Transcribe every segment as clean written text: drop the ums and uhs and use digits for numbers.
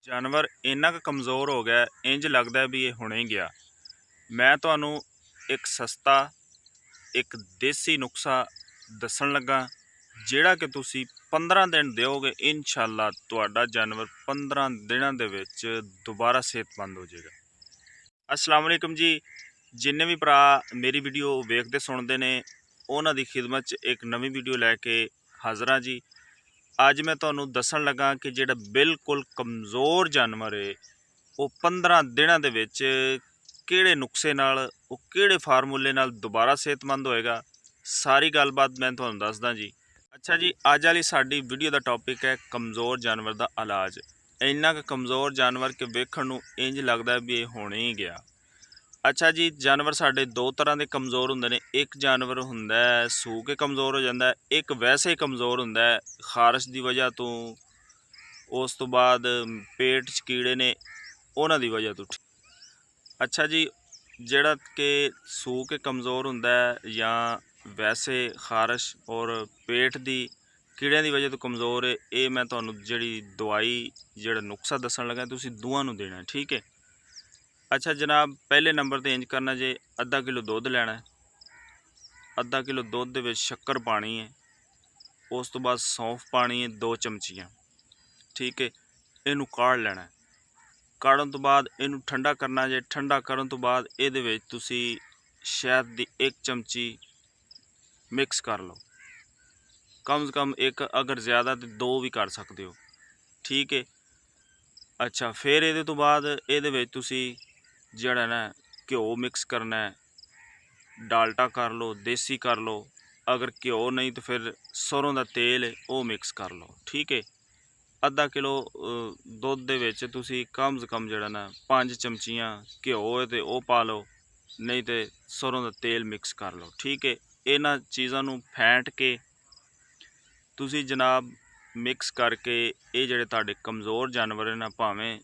ਜਾਨਵਰ ਇੰਨਾ ਕੁ ਕਮਜ਼ੋਰ ਹੋ ਗਿਆ, ਇੰਜ ਲੱਗਦਾ ਵੀ ਇਹ ਹੁਣੇ ਹੀ ਗਿਆ। ਮੈਂ ਤੁਹਾਨੂੰ ਇੱਕ ਸਸਤਾ ਇੱਕ ਦੇਸੀ ਨੁਸਖਾ ਦੱਸਣ ਲੱਗਾ, ਜਿਹੜਾ ਕਿ ਤੁਸੀਂ 15 ਦਿਨ ਦਿਓਗੇ, ਇਨਸ਼ਾਅੱਲਾ ਤੁਹਾਡਾ ਜਾਨਵਰ 15 ਦਿਨਾਂ ਦੇ ਵਿੱਚ ਦੁਬਾਰਾ ਸਿਹਤਮੰਦ ਹੋ ਜਾਏਗਾ। अस्सलाम वालेकुम जी। जिन्ने भी भरा मेरी वीडियो वेखते सुनते ने उन्हां दी खिदमत च एक नवी वीडियो लैके हाज़र हाँ जी। अज मैं तुहानूं दस्सण लगा कि जिहड़ा बिल्कुल कमज़ोर जानवर है वो 15 दिनां दे विच किहड़े नुस्खे नाल वो किहड़े फार्मूले नाल दोबारा सेहतमंद होएगा। सारी गलबात मैं तुहानूं दसदा जी। अच्छा जी, अज वाली साडी वीडियो का टॉपिक है कमज़ोर जानवर का इलाज। इन्ना क कमज़ोर जानवर कि वेखण नूं इंज लगदा भी ये हुणे ही गया। अच्छा जी, जानवर साडे दो तरह के कमज़ोर हुंदे ने। एक जानवर हुंदा है सूह के कमज़ोर हो जाता है, एक वैसे ही कमज़ोर हुंदा है खारिश की वजह तो, उस तो बाद पेट च कीड़े ने उन्हां दी वजह तो। अच्छा जी, जिहड़ा कि सूह के कमज़ोर हुंदा है या वैसे खारिश और पेट की कीड़ियां की वजह तो कमज़ोर है, ये मैं तुहानूं जिहड़ी दवाई जिहड़ा नुस्खा दस्सण लगा तुसीं दोवां नूं देना है, ठीक है। अच्छा जनाब, पहले नंबर ते इंज करना जे, आधा किलो दुध लैना है, आधा किलो दुध दे विच शक्कर पानी है, उस तो बाद सौंफ पानी है 2 चमचियाँ, ठीक है। इनू काढ़ लेना है, काढ़न तो बाद इनू ठंडा करना जे। ठंडा करन तो बाद इहदे विच तुसीं शहद दी 1 चमची मिक्स कर लो, कम से कम एक, अगर ज़्यादा तो 2 भी कर सकते हो, ठीक है। अच्छा, फिर ये तो बाद ये तुसी जड़ा ना घ्यो मिक्स करना है, डालडा कर लो, देसी कर लो, अगर घ्यो नहीं तो फिर सरों का तेल है वो मिक्स कर लो, ठीक है। आधा किलो दुध दे विच तुसी कम से कम जड़ा ना 5 चमचियाँ घ्यो है तो वह पा लो, नहीं तो सरों का तेल मिक्स कर लो, ठीक है। इन्हां चीज़ों नूं फेंट के तुसी जनाब मिक्स करके ये जिहड़े तुहाडे कमज़ोर जानवर है ना, भावें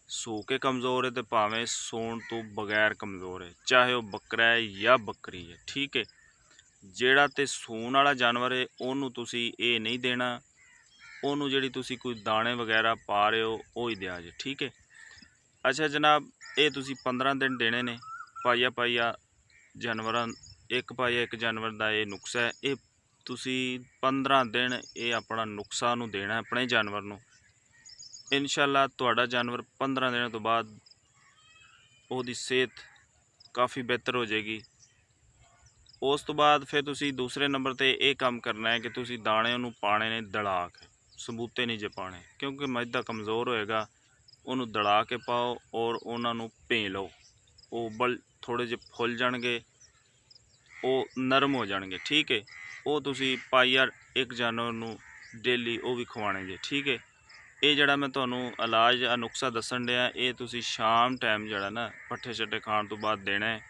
सूह के कमज़ोर है तो भावें सूण तो बगैर कमज़ोर है, चाहे वह बकरा है या बकरी है, ठीक है। जिहड़ा ते सूण वाला जानवर है उन्होंने तुसी ये नहीं देना, उन्होंने जिहड़ी तुसी कोई दाने वगैरह पा रहे हो वो ही दिया जे, ठीक है। अच्छा जनाब, ये तुसी 15 दिन देने ने, पाइया पाइया जानवर, एक पाइया एक जानवर का ये नुस्खा है। ये तुसी 15 दिन ये अपना नुस्खा नूं देना है अपने जानवर नूं। इंशाअल्लाह तुहाडा जानवर 15 दिन तो बाद उसकी सेहत काफ़ी बेहतर हो जाएगी। उस तो बाद फिर तुसी दूसरे नंबर ते ये काम करना है कि तुसी दाने उन्होंने पाने ने दड़ा के, सबूते नहीं जे पाने, क्योंकि मजदा कमज़ोर होएगा। उन्होंने दड़ा के पाओ और उन्होंने भें लो, वो उबल थोड़े जे फुल जाणगे, वो नरम हो जाएंगे, ठीक है। वो तुसी पाइया एक जानवर नूं डेली वो भी खवाने जे, ठीक है। ये जड़ा मैं तुहानूं इलाज नुस्खा दस्सण दिया, ये तुसी शाम टाइम जड़ा ना पट्ठे शट्ठे खाण तो बाद देना है।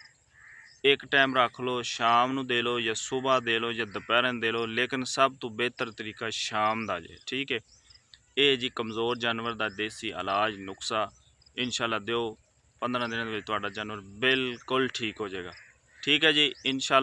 एक टाइम रख लो, शाम नूं दे लो या सुबह दे लो या दोपहर दे लो, लेकिन सब तो बेहतर तरीका शाम दा जे, ठीक है। ये जी कमज़ोर जानवर का देसी इलाज नुस्खा, इंशाअल्लाह दिओ, 15 दिनों में तुहाडा जानवर बिल्कुल ठीक हो जाएगा, ठीक है जी। इंशाअल्लाह